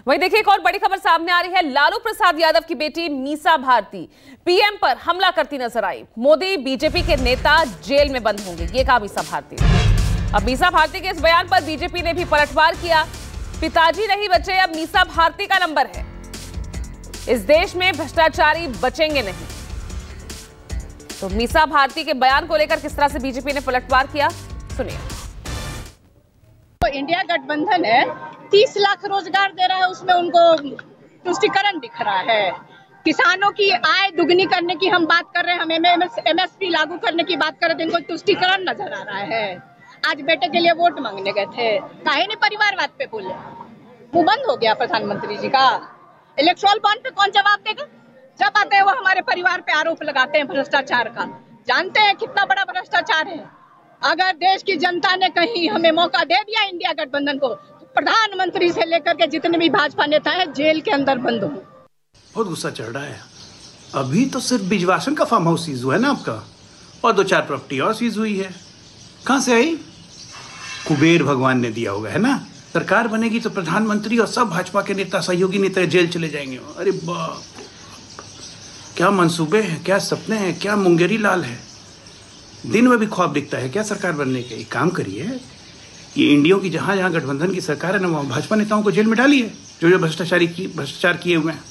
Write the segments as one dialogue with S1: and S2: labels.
S1: वहीं देखिए एक और बड़ी खबर सामने आ रही है। लालू प्रसाद यादव की बेटी मीसा भारती पीएम पर हमला करती नजर आई। मोदी बीजेपी के नेता जेल में बंद होंगे, ये कहा मीसा भारती ने। अब मीसा भारती के इस बयान पर बीजेपी ने भी पलटवार किया। पिताजी नहीं बचे, अब मीसा भारती का नंबर है। इस देश में भ्रष्टाचारी बचेंगे नहीं। तो मीसा भारती के बयान को लेकर किस तरह से बीजेपी ने पलटवार किया, सुनिए।
S2: तो इंडिया गठबंधन है, 30 लाख रोजगार दे रहा है, उसमें उनको तुष्टिकरण दिख रहा है। किसानों की आय दुगनी करने की हम बात कर रहे हैं, हम MSP लागू करने की बात कर रहे थे, इनको तुष्टिकरण नजर आ रहा है। आज बेटे के लिए वोट मांगने गए थे, काहे नहीं परिवारवाद पे बोले? मुंह बंद हो गया प्रधानमंत्री जी का। इलेक्ट्रोल बॉन्ड पे कौन जवाब देगा? जब आते हैं वो हमारे परिवार पे आरोप लगाते हैं भ्रष्टाचार का। जानते हैं कितना बड़ा भ्रष्टाचार है। अगर देश की जनता ने कहीं हमें मौका दे दिया इंडिया गठबंधन को, तो प्रधानमंत्री से लेकर के जितने भी भाजपा नेता हैं जेल के अंदर बंद हों।
S3: बहुत गुस्सा चढ़ रहा है। अभी तो सिर्फ बिजवासन का फार्म हाउस सीज हुआ है ना आपका, और 2-4 प्रॉपर्टी और सीज हुई है। कहां से आई? कुबेर भगवान ने दिया होगा, है ना। सरकार बनेगी तो प्रधानमंत्री और सब भाजपा के नेता, सहयोगी नेता जेल चले जाएंगे। अरे बाप, क्या मंसूबे हैं, क्या सपने हैं, क्या मुंगेरी लाल है। दिन में भी ख्वाब दिखता है क्या सरकार बनने के? एक काम करिए, ये इंडिया की जहां जहां गठबंधन की सरकार है ना, वहां भाजपा नेताओं को जेल में डालिए जो भ्रष्टाचार किए हुए हैं।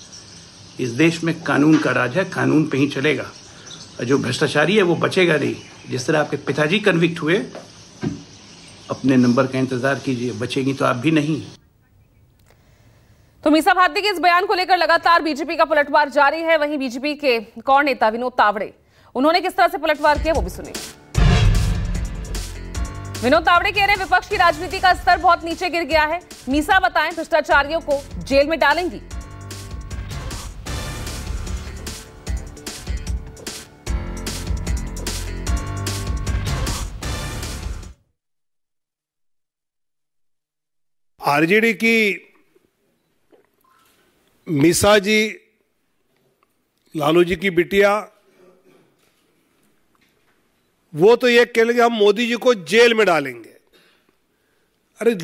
S3: इस देश में कानून का राज है, कानून पे ही चलेगा। और जो भ्रष्टाचारी है वो बचेगा नहीं। जिस तरह आपके पिताजी कन्विक्ट हुए, अपने नंबर का इंतजार कीजिए, बचेगी तो आप भी नहीं।
S1: तो मीसा भारती के इस बयान को लेकर लगातार बीजेपी का पलटवार जारी है। वहीं बीजेपी के एक और नेता विनोद तावड़े, उन्होंने किस तरह से पलटवार किया वो भी सुनिए। विनोद तावड़े कह रहे हैं विपक्ष की राजनीति का स्तर बहुत नीचे गिर गया है। मीसा बताएं भ्रष्टाचारियों को जेल में डालेंगी।
S4: आरजेडी की मीसा जी, लालू जी की बिटिया, वो तो ये कह लेंगे हम मोदी जी को जेल में डालेंगे। अरे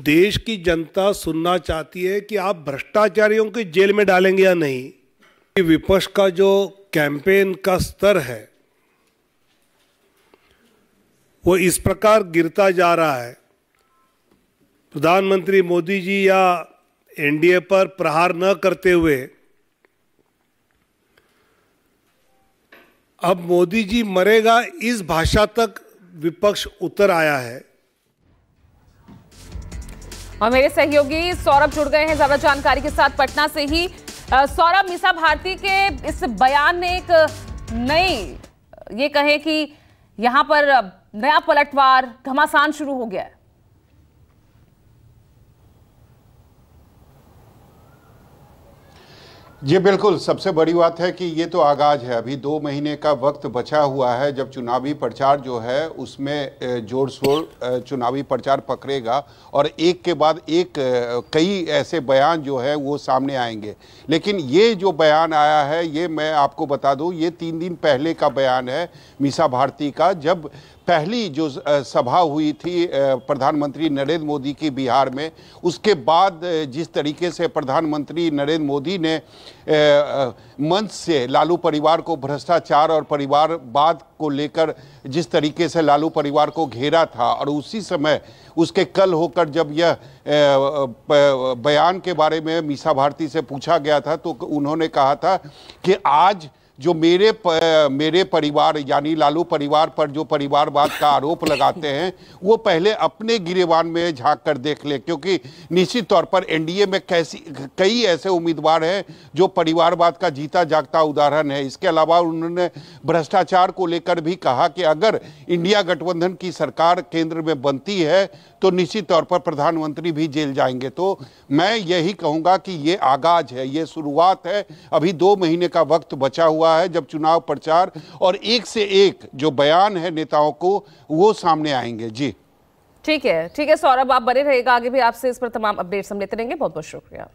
S4: देश की जनता सुनना चाहती है कि आप भ्रष्टाचारियों को जेल में डालेंगे या नहीं। विपक्ष का जो कैंपेन का स्तर है वो इस प्रकार गिरता जा रहा है। प्रधानमंत्री मोदी जी या एनडीए पर प्रहार न करते हुए अब मोदी जी मरेगा, इस भाषा तक विपक्ष उतर आया है।
S1: और मेरे सहयोगी सौरभ जुड़ गए हैं ज्यादा जानकारी के साथ पटना से ही। सौरभ, मीसा भारती के इस बयान ने एक नई, ये कहे कि यहां पर नया पलटवार, घमासान शुरू हो गया है।
S5: जी बिल्कुल, सबसे बड़ी बात है कि ये तो आगाज है। अभी 2 महीने का वक्त बचा हुआ है। जब चुनावी प्रचार जो है उसमें जोर शोर चुनावी प्रचार पकड़ेगा और एक के बाद एक कई ऐसे बयान जो है वो सामने आएंगे। लेकिन ये जो बयान आया है, ये मैं आपको बता दूं, ये 3 दिन पहले का बयान है मीसा भारती का। जब पहली जो सभा हुई थी प्रधानमंत्री नरेंद्र मोदी की बिहार में, उसके बाद जिस तरीके से प्रधानमंत्री नरेंद्र मोदी ने मंच से लालू परिवार को भ्रष्टाचार और परिवारवाद को लेकर जिस तरीके से लालू परिवार को घेरा था, और उसी समय उसके कल होकर जब यह बयान के बारे में मीसा भारती से पूछा गया था तो उन्होंने कहा था कि आज जो मेरे परिवार यानी लालू परिवार पर जो परिवारवाद का आरोप लगाते हैं वो पहले अपने गिरेबान में झांक कर देख ले, क्योंकि निश्चित तौर पर एनडीए में कई ऐसे उम्मीदवार हैं जो परिवारवाद का जीता जागता उदाहरण है। इसके अलावा उन्होंने भ्रष्टाचार को लेकर भी कहा कि अगर इंडिया गठबंधन की सरकार केंद्र में बनती है तो निश्चित तौर पर प्रधानमंत्री भी जेल जाएंगे। तो मैं यही कहूंगा कि ये आगाज है, ये शुरुआत है। अभी 2 महीने का वक्त बचा हुआ है जब चुनाव प्रचार और एक से एक जो बयान है नेताओं को वो सामने आएंगे। जी
S1: ठीक है सौरभ, आप बने रहेगा, आगे भी आपसे इस पर तमाम अपडेट्स हम लेते रहेंगे। बहुत बहुत शुक्रिया।